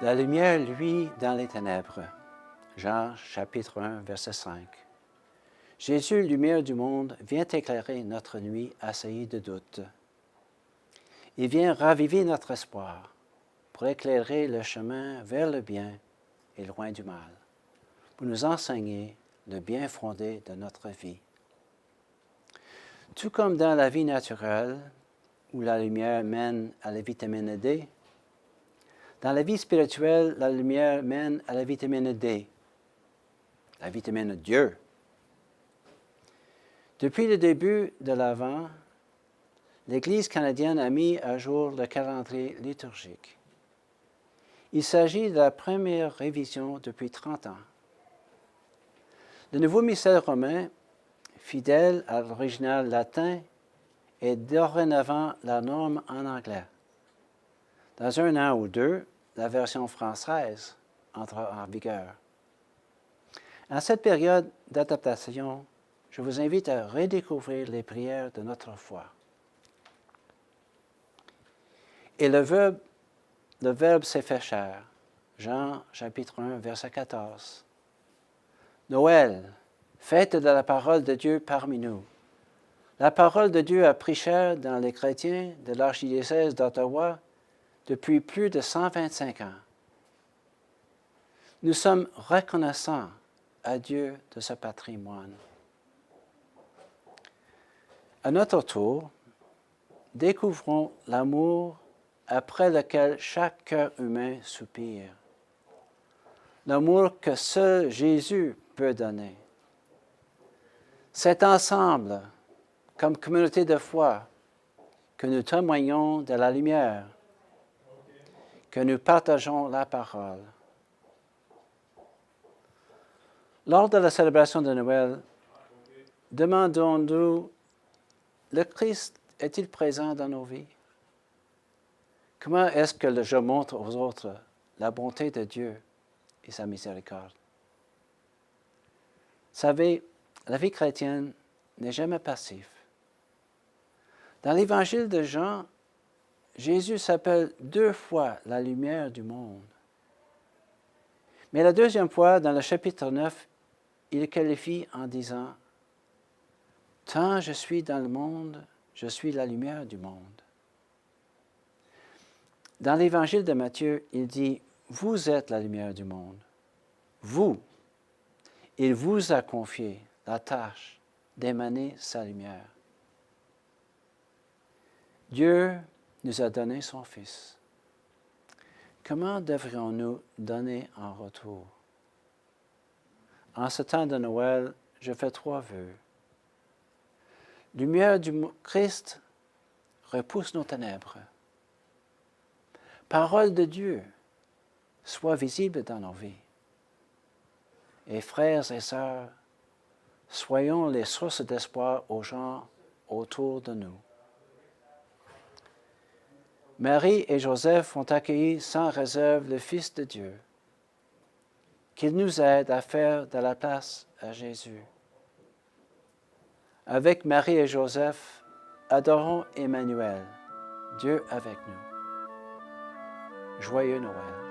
La lumière luit dans les ténèbres. Jean chapitre 1, verset 5. Jésus, lumière du monde, vient éclairer notre nuit assaillie de doutes. Il vient raviver notre espoir pour éclairer le chemin vers le bien et loin du mal, pour nous enseigner le bien fondé de notre vie. Tout comme dans la vie naturelle, où la lumière mène à la vitamine D, dans la vie spirituelle, la lumière mène à la vitamine D, la vitamine Dieu. Depuis le début de l'Avent, l'Église canadienne a mis à jour le calendrier liturgique. Il s'agit de la première révision depuis 30 ans. Le nouveau missel romain, fidèle à l'original latin, est dorénavant la norme en anglais. Dans un an ou deux, la version française entrera en vigueur. En cette période d'adaptation, je vous invite à redécouvrir les prières de notre foi. Et le Verbe s'est fait chair. Jean chapitre 1, verset 14. Noël, fête de la parole de Dieu parmi nous. La parole de Dieu a pris chair dans les chrétiens de l'archidiocèse d'Ottawa depuis plus de 125 ans. Nous sommes reconnaissants à Dieu de ce patrimoine. À notre tour, découvrons l'amour après lequel chaque cœur humain soupire. L'amour que seul Jésus peut donner. C'est ensemble, comme communauté de foi, que nous témoignons de la lumière, que nous partageons la parole. Lors de la célébration de Noël, demandons-nous, le Christ est-il présent dans nos vies? Comment est-ce que je montre aux autres la bonté de Dieu et sa miséricorde? Vous savez, la vie chrétienne n'est jamais passive. Dans l'Évangile de Jean, Jésus s'appelle 2 fois la lumière du monde. Mais la deuxième fois, dans le chapitre 9, il le qualifie en disant « Tant je suis dans le monde, je suis la lumière du monde. » Dans l'Évangile de Matthieu, il dit « Vous êtes la lumière du monde. » Vous, il vous a confié la tâche d'émaner sa lumière. Dieu nous a donné son Fils. Comment devrions-nous donner en retour? En ce temps de Noël, je fais 3 vœux. Lumière du Christ repousse nos ténèbres. Parole de Dieu, sois visible dans nos vies. Et frères et sœurs, soyons les sources d'espoir aux gens autour de nous. Marie et Joseph ont accueilli sans réserve le Fils de Dieu. Qu'il nous aide à faire de la place à Jésus. Avec Marie et Joseph, adorons Emmanuel, Dieu avec nous. Joyeux Noël.